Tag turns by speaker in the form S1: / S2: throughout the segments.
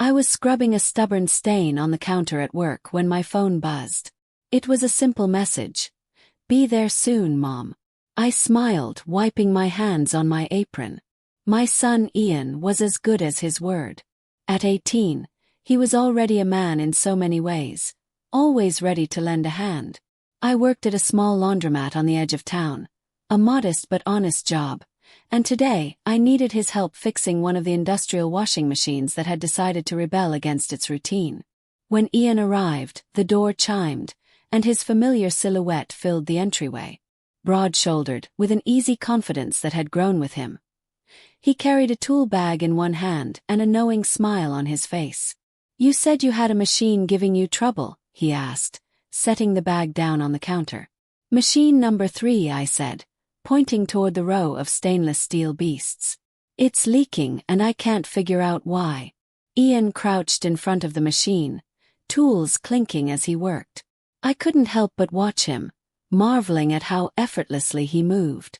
S1: I was scrubbing a stubborn stain on the counter at work when my phone buzzed. It was a simple message. "Be there soon, Mom." I smiled, wiping my hands on my apron. My son Ian was as good as his word. At 18, he was already a man in so many ways, always ready to lend a hand. I worked at a small laundromat on the edge of town, a modest but honest job, and today I needed his help fixing one of the industrial washing machines that had decided to rebel against its routine. When Ian arrived, the door chimed, and his familiar silhouette filled the entryway. Broad-shouldered, with an easy confidence that had grown with him. He carried a tool bag in one hand and a knowing smile on his face. "You said you had a machine giving you trouble," he asked, setting the bag down on the counter. "Machine number 3, I said, pointing toward the row of stainless steel beasts. "It's leaking and I can't figure out why." Ian crouched in front of the machine, tools clinking as he worked. I couldn't help but watch him, marveling at how effortlessly he moved.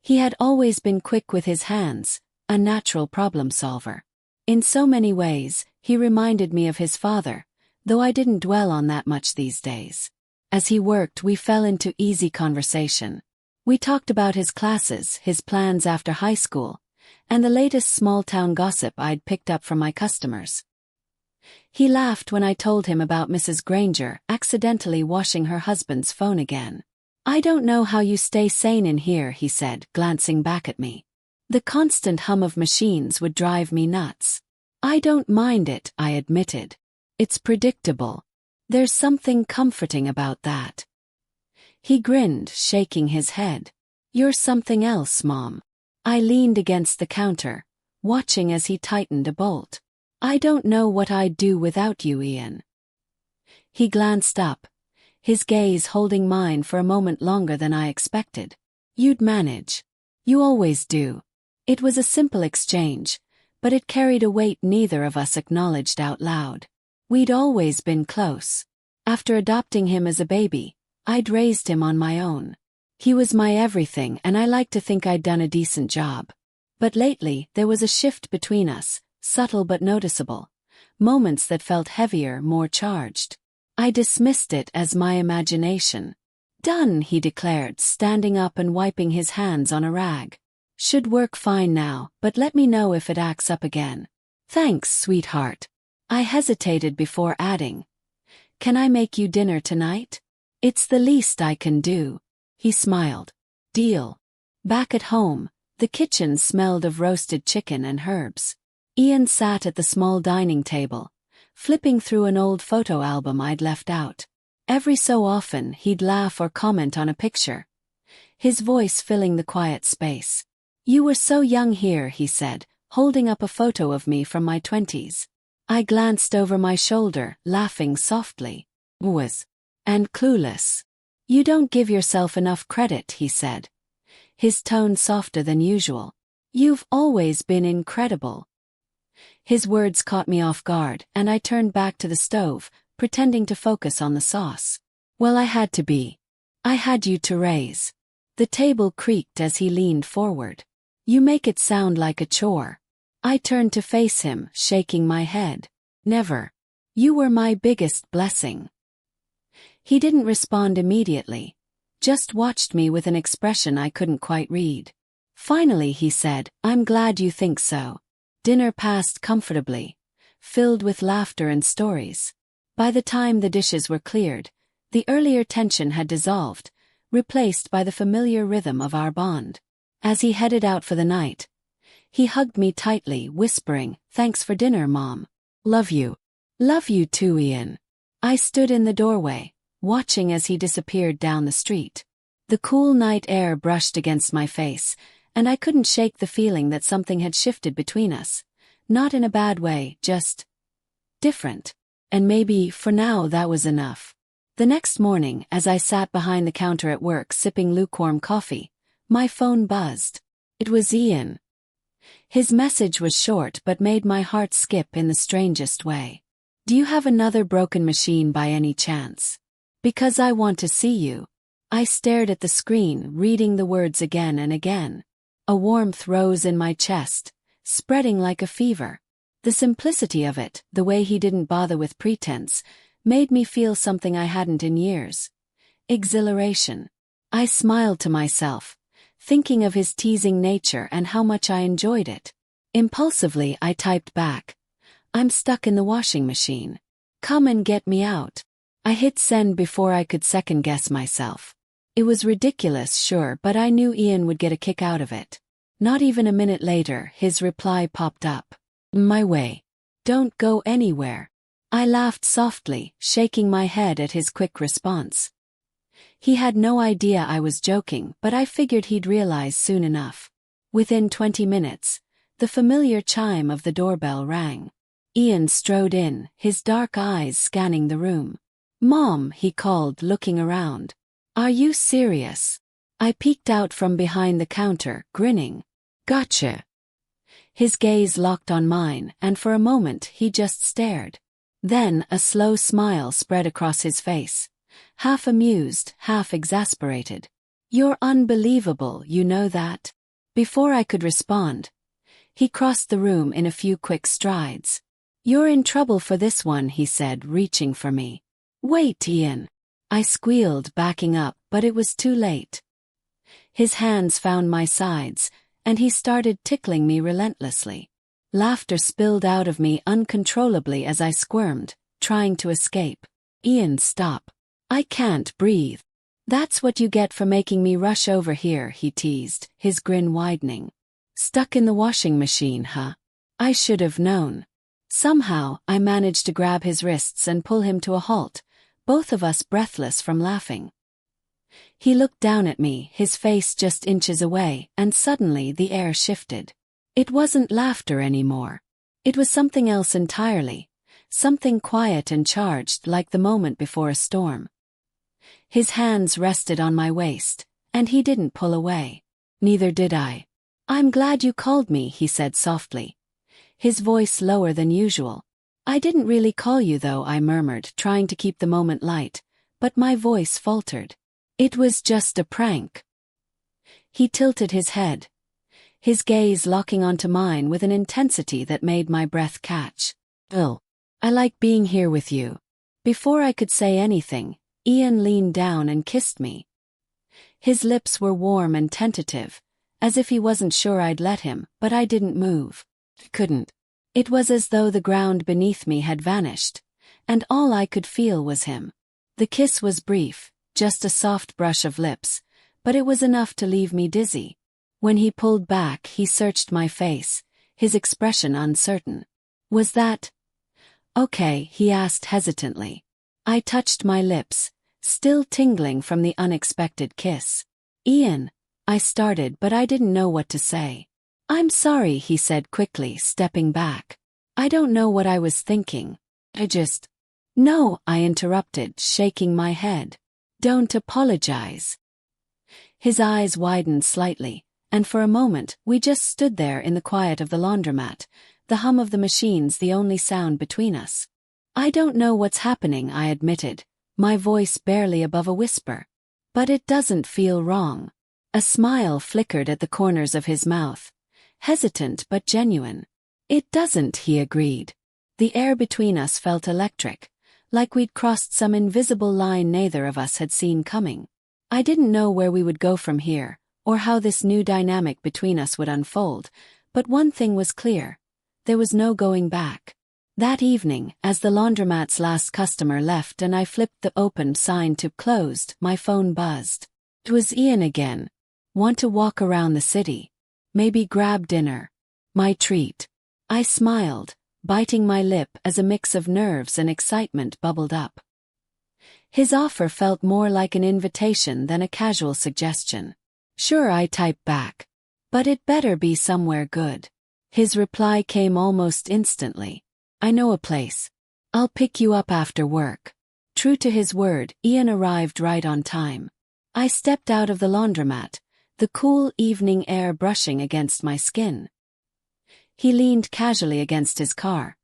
S1: He had always been quick with his hands, a natural problem solver. In so many ways, he reminded me of his father, though I didn't dwell on that much these days. As he worked, we fell into easy conversation. We talked about his classes, his plans after high school, and the latest small-town gossip I'd picked up from my customers. He laughed when I told him about Mrs. Granger accidentally washing her husband's phone again. "I don't know how you stay sane in here," he said, glancing back at me. "The constant hum of machines would drive me nuts." "I don't mind it," I admitted. "It's predictable. There's something comforting about that." He grinned, shaking his head. "You're something else, Mom." I leaned against the counter, watching as he tightened a bolt. "I don't know what I'd do without you, Ian." He glanced up, his gaze holding mine for a moment longer than I expected. "You'd manage. You always do." It was a simple exchange, but it carried a weight neither of us acknowledged out loud. We'd always been close. After adopting him as a baby, I'd raised him on my own. He was my everything and I liked to think I'd done a decent job. But lately, there was a shift between us, subtle but noticeable. Moments that felt heavier, more charged. I dismissed it as my imagination. "Done," he declared, standing up and wiping his hands on a rag. "Should work fine now, but let me know if it acts up again." "Thanks, sweetheart." I hesitated before adding, "Can I make you dinner tonight?" "It's the least I can do." He smiled. "Deal." Back at home, the kitchen smelled of roasted chicken and herbs. Ian sat at the small dining table, flipping through an old photo album I'd left out. Every so often he'd laugh or comment on a picture, his voice filling the quiet space. "You were so young here," he said, holding up a photo of me from my 20s. I glanced over my shoulder, laughing softly. "Was. And clueless." "You don't give yourself enough credit," he said, his tone softer than usual. "You've always been incredible." His words caught me off guard, and I turned back to the stove, pretending to focus on the sauce. "Well, I had to be. I had you to raise." The table creaked as he leaned forward. "You make it sound like a chore." I turned to face him, shaking my head. "Never. You were my biggest blessing." He didn't respond immediately, just watched me with an expression I couldn't quite read. Finally he said, "I'm glad you think so." Dinner passed comfortably, filled with laughter and stories. By the time the dishes were cleared, the earlier tension had dissolved, replaced by the familiar rhythm of our bond. As he headed out for the night, he hugged me tightly, whispering, "Thanks for dinner, Mom. Love you." "Love you too, Ian." I stood in the doorway, watching as he disappeared down the street. The cool night air brushed against my face, and I couldn't shake the feeling that something had shifted between us. Not in a bad way, just different. And maybe, for now, that was enough. The next morning, as I sat behind the counter at work sipping lukewarm coffee, my phone buzzed. It was Ian. His message was short but made my heart skip in the strangest way. "Do you have another broken machine by any chance? Because I want to see you." I stared at the screen, reading the words again and again. A warmth rose in my chest, spreading like a fever. The simplicity of it, the way he didn't bother with pretense, made me feel something I hadn't in years. Exhilaration. I smiled to myself, thinking of his teasing nature and how much I enjoyed it. Impulsively, I typed back, "I'm stuck in the washing machine. Come and get me out." I hit send before I could second-guess myself. It was ridiculous, sure, but I knew Ian would get a kick out of it. Not even a minute later, his reply popped up. "My way. Don't go anywhere." I laughed softly, shaking my head at his quick response. He had no idea I was joking, but I figured he'd realize soon enough. Within 20 minutes, the familiar chime of the doorbell rang. Ian strode in, his dark eyes scanning the room. "Mom," he called, looking around. "Are you serious?" I peeked out from behind the counter, grinning. "Gotcha." His gaze locked on mine, and for a moment he just stared. Then a slow smile spread across his face, half amused, half exasperated. "You're unbelievable, you know that?" Before I could respond, he crossed the room in a few quick strides. "You're in trouble for this one," he said, reaching for me. "Wait, Ian." I squealed, backing up, but it was too late. His hands found my sides, and he started tickling me relentlessly. Laughter spilled out of me uncontrollably as I squirmed, trying to escape. "Ian, stop. I can't breathe." "That's what you get for making me rush over here," he teased, his grin widening. "Stuck in the washing machine, huh? I should have known." Somehow, I managed to grab his wrists and pull him to a halt, both of us breathless from laughing. He looked down at me, his face just inches away, and suddenly the air shifted. It wasn't laughter anymore. It was something else entirely, something quiet and charged like the moment before a storm. His hands rested on my waist, and he didn't pull away. Neither did I. "I'm glad you called me," he said softly, his voice lower than usual. "I didn't really call you though," I murmured, trying to keep the moment light, but my voice faltered. "It was just a prank." He tilted his head, his gaze locking onto mine with an intensity that made my breath catch. "Bill, I like being here with you." Before I could say anything, Ian leaned down and kissed me. His lips were warm and tentative, as if he wasn't sure I'd let him, but I didn't move. Couldn't. It was as though the ground beneath me had vanished, and all I could feel was him. The kiss was brief, just a soft brush of lips, but it was enough to leave me dizzy. When he pulled back, he searched my face, his expression uncertain. "Was that okay?" he asked hesitantly. I touched my lips, still tingling from the unexpected kiss. "Ian," I started, but I didn't know what to say. "I'm sorry," he said quickly, stepping back. "I don't know what I was thinking. No," I interrupted, shaking my head. "Don't apologize." His eyes widened slightly, and for a moment we just stood there in the quiet of the laundromat, the hum of the machines the only sound between us. "I don't know what's happening," I admitted, my voice barely above a whisper. "But it doesn't feel wrong." A smile flickered at the corners of his mouth, hesitant but genuine. "It doesn't," he agreed. The air between us felt electric, like we'd crossed some invisible line neither of us had seen coming. I didn't know where we would go from here, or how this new dynamic between us would unfold, but one thing was clear: there was no going back. That evening, as the laundromat's last customer left and I flipped the open sign to closed, my phone buzzed. It was Ian again. "Want to walk around the city? Maybe grab dinner?" My treat. I smiled, biting my lip as a mix of nerves and excitement bubbled up. His offer felt more like an invitation than a casual suggestion. "Sure," I typed back. "But it better be somewhere good." His reply came almost instantly. "I know a place. I'll pick you up after work." True to his word, Ian arrived right on time. I stepped out of the laundromat, the cool evening air brushing against my skin. He leaned casually against his car,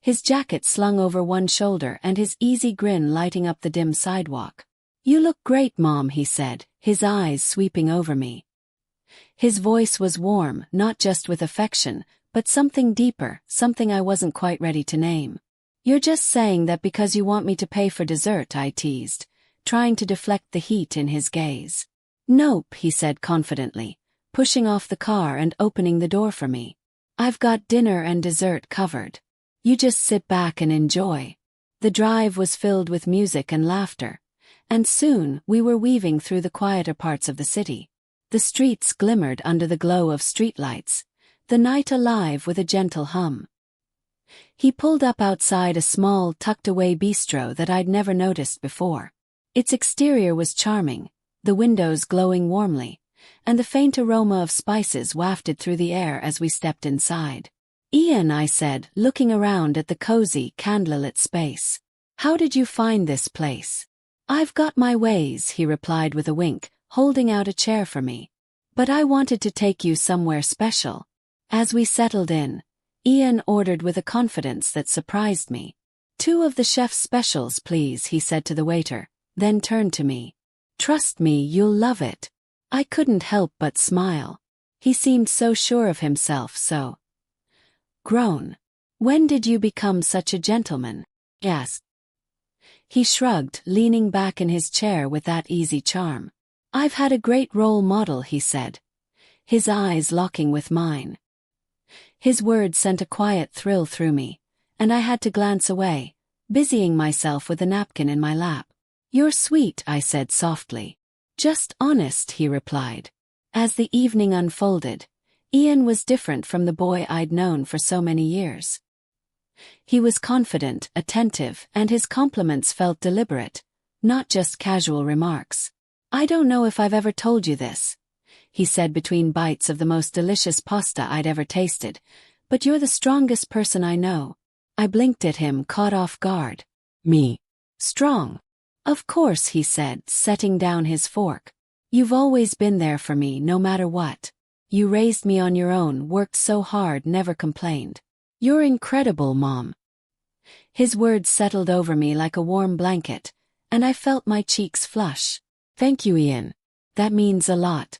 S1: his jacket slung over one shoulder and his easy grin lighting up the dim sidewalk. "You look great, Mom," he said, his eyes sweeping over me. His voice was warm, not just with affection, but something deeper, something I wasn't quite ready to name. "You're just saying that because you want me to pay for dessert," I teased, trying to deflect the heat in his gaze. "Nope," he said confidently, pushing off the car and opening the door for me. "I've got dinner and dessert covered. You just sit back and enjoy." The drive was filled with music and laughter, and soon we were weaving through the quieter parts of the city. The streets glimmered under the glow of streetlights, the night alive with a gentle hum. He pulled up outside a small, tucked-away bistro that I'd never noticed before. Its exterior was charming, the windows glowing warmly, and the faint aroma of spices wafted through the air as we stepped inside. "Ian," I said, looking around at the cozy, candlelit space. "How did you find this place?" "I've got my ways," he replied with a wink, holding out a chair for me. "But I wanted to take you somewhere special." As we settled in, Ian ordered with a confidence that surprised me. "2 of the chef's specials, please," he said to the waiter, then turned to me. "Trust me, you'll love it." I couldn't help but smile. He seemed so sure of himself, so grown. "When did you become such a gentleman?" I asked. He shrugged, leaning back in his chair with that easy charm. "I've had a great role model," he said, his eyes locking with mine. His words sent a quiet thrill through me, and I had to glance away, busying myself with a napkin in my lap. "You're sweet," I said softly. "Just honest," he replied. As the evening unfolded, Ian was different from the boy I'd known for so many years. He was confident, attentive, and his compliments felt deliberate, not just casual remarks. "I don't know if I've ever told you this," he said between bites of the most delicious pasta I'd ever tasted, "but you're the strongest person I know." I blinked at him, caught off guard. "Me? Strong?" "Of course," he said, setting down his fork. "You've always been there for me, no matter what. You raised me on your own, worked so hard, never complained. You're incredible, Mom." His words settled over me like a warm blanket, and I felt my cheeks flush. "Thank you, Ian. That means a lot."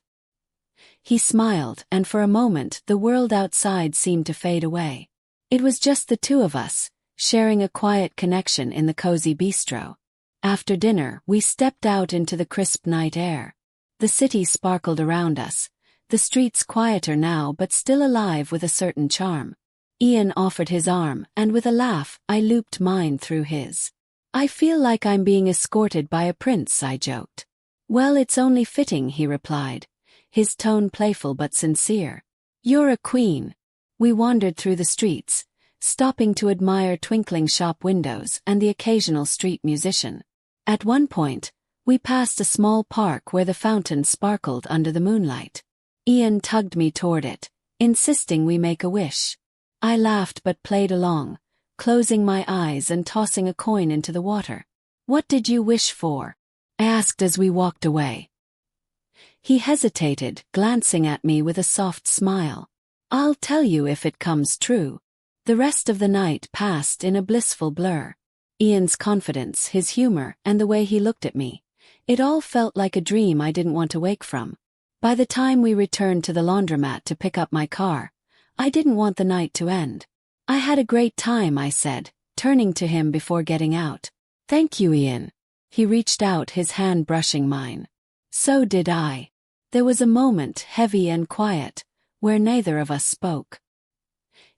S1: He smiled, and for a moment the world outside seemed to fade away. It was just the 2 of us, sharing a quiet connection in the cozy bistro. After dinner, we stepped out into the crisp night air. The city sparkled around us, the streets quieter now but still alive with a certain charm. Ian offered his arm, and with a laugh, I looped mine through his. "I feel like I'm being escorted by a prince," I joked. "Well, it's only fitting," he replied, his tone playful but sincere. "You're a queen." We wandered through the streets, stopping to admire twinkling shop windows and the occasional street musician. At one point, we passed a small park where the fountain sparkled under the moonlight. Ian tugged me toward it, insisting we make a wish. I laughed but played along, closing my eyes and tossing a coin into the water. "What did you wish for?" I asked as we walked away. He hesitated, glancing at me with a soft smile. "I'll tell you if it comes true." The rest of the night passed in a blissful blur. Ian's confidence, his humor, and the way he looked at me. It all felt like a dream I didn't want to wake from. By the time we returned to the laundromat to pick up my car, I didn't want the night to end. "I had a great time," I said, turning to him before getting out. "Thank you, Ian." He reached out, his hand brushing mine. "So did I." There was a moment, heavy and quiet, where neither of us spoke.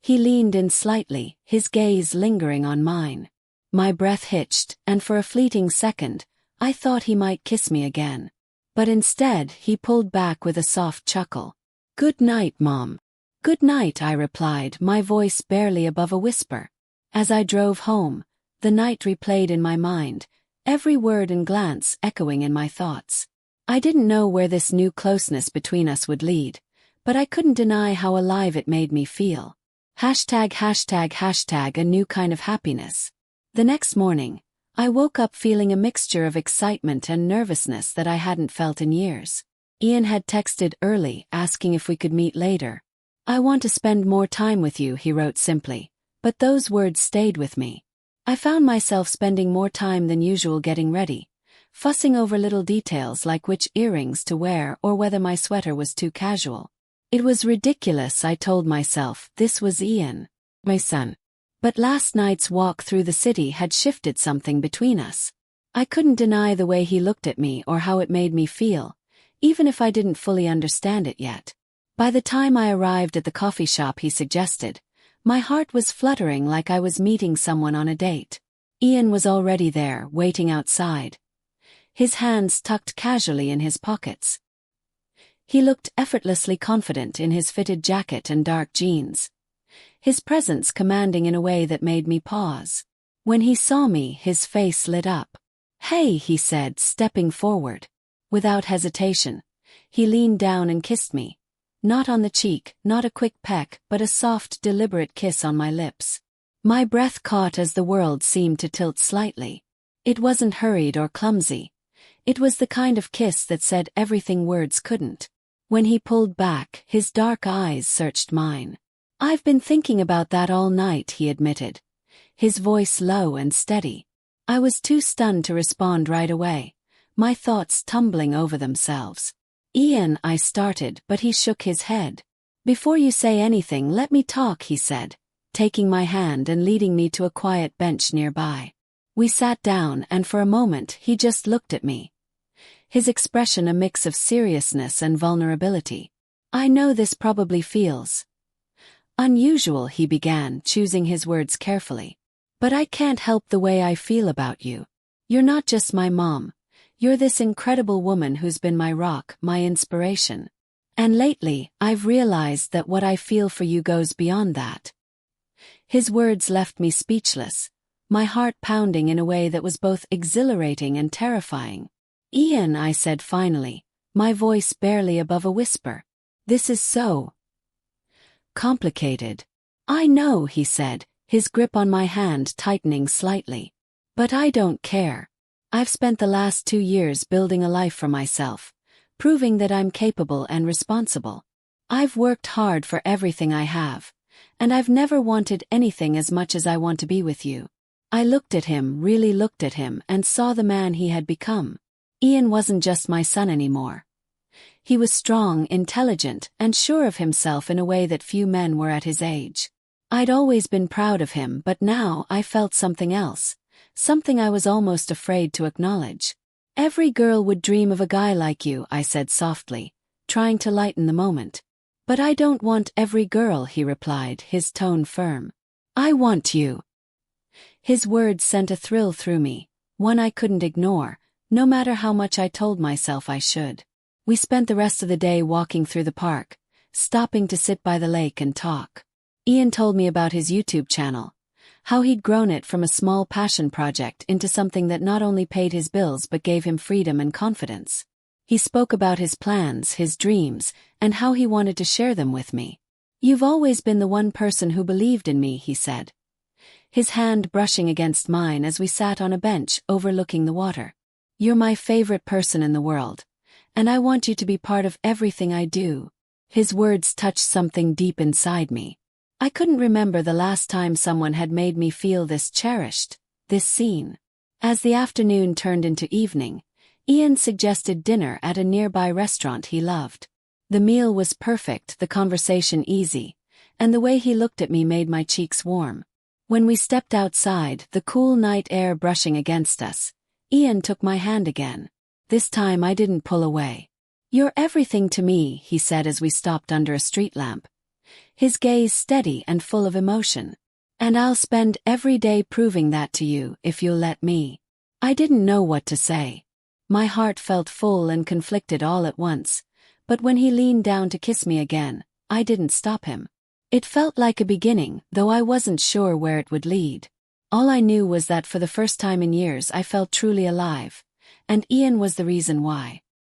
S1: He leaned in slightly, his gaze lingering on mine. My breath hitched, and for a fleeting second, I thought he might kiss me again. But instead, he pulled back with a soft chuckle. "Good night, Mom." "Good night," I replied, my voice barely above a whisper. As I drove home, the night replayed in my mind, every word and glance echoing in my thoughts. I didn't know where this new closeness between us would lead, but I couldn't deny how alive it made me feel. ####, a new kind of happiness. The next morning, I woke up feeling a mixture of excitement and nervousness that I hadn't felt in years. Ian had texted early, asking if we could meet later. "I want to spend more time with you," he wrote simply, but those words stayed with me. I found myself spending more time than usual getting ready, fussing over little details like which earrings to wear or whether my sweater was too casual. It was ridiculous, I told myself. This was Ian, my son. But last night's walk through the city had shifted something between us. I couldn't deny the way he looked at me or how it made me feel, even if I didn't fully understand it yet. By the time I arrived at the coffee shop he suggested, my heart was fluttering like I was meeting someone on a date. Ian was already there, waiting outside, his hands tucked casually in his pockets. He looked effortlessly confident in his fitted jacket and dark jeans, his presence commanding in a way that made me pause. When he saw me, his face lit up. "Hey," he said, stepping forward. Without hesitation, he leaned down and kissed me. Not on the cheek, not a quick peck, but a soft, deliberate kiss on my lips. My breath caught as the world seemed to tilt slightly. It wasn't hurried or clumsy. It was the kind of kiss that said everything words couldn't. When he pulled back, his dark eyes searched mine. "I've been thinking about that all night," he admitted, his voice low and steady. I was too stunned to respond right away, my thoughts tumbling over themselves. "Ian," I started, but he shook his head. "Before you say anything, let me talk," he said, taking my hand and leading me to a quiet bench nearby. We sat down, and for a moment he just looked at me, his expression a mix of seriousness and vulnerability. "I know this probably feels unusual," he began, choosing his words carefully. "But I can't help the way I feel about you. You're not just my mom. You're this incredible woman who's been my rock, my inspiration. And lately, I've realized that what I feel for you goes beyond that." His words left me speechless, my heart pounding in a way that was both exhilarating and terrifying. "Ian," I said finally, my voice barely above a whisper. "This is so complicated." "I know," he said, his grip on my hand tightening slightly. "But I don't care. I've spent the last 2 years building a life for myself, proving that I'm capable and responsible. I've worked hard for everything I have, and I've never wanted anything as much as I want to be with you." I looked at him, really looked at him, and saw the man he had become. Ian wasn't just my son anymore. He was strong, intelligent, and sure of himself in a way that few men were at his age. I'd always been proud of him, but now I felt something else, something I was almost afraid to acknowledge. "Every girl would dream of a guy like you," I said softly, trying to lighten the moment. "But I don't want every girl," he replied, his tone firm. "I want you." His words sent a thrill through me, one I couldn't ignore, no matter how much I told myself I should. We spent the rest of the day walking through the park, stopping to sit by the lake and talk. Ian told me about his YouTube channel, how he'd grown it from a small passion project into something that not only paid his bills but gave him freedom and confidence. He spoke about his plans, his dreams, and how he wanted to share them with me. "You've always been the one person who believed in me," he said, his hand brushing against mine as we sat on a bench overlooking the water. "You're my favorite person in the world, and I want you to be part of everything I do." His words touched something deep inside me. I couldn't remember the last time someone had made me feel this cherished, this seen. As the afternoon turned into evening, Ian suggested dinner at a nearby restaurant he loved. The meal was perfect, the conversation easy, and the way he looked at me made my cheeks warm. When we stepped outside, the cool night air brushing against us, Ian took my hand again. This time I didn't pull away. "You're everything to me," he said as we stopped under a street lamp, his gaze steady and full of emotion. "And I'll spend every day proving that to you, if you'll let me." I didn't know what to say. My heart felt full and conflicted all at once, but when he leaned down to kiss me again, I didn't stop him. It felt like a beginning, though I wasn't sure where it would lead. All I knew was that for the first time in years I felt truly alive, and Ian was the reason why.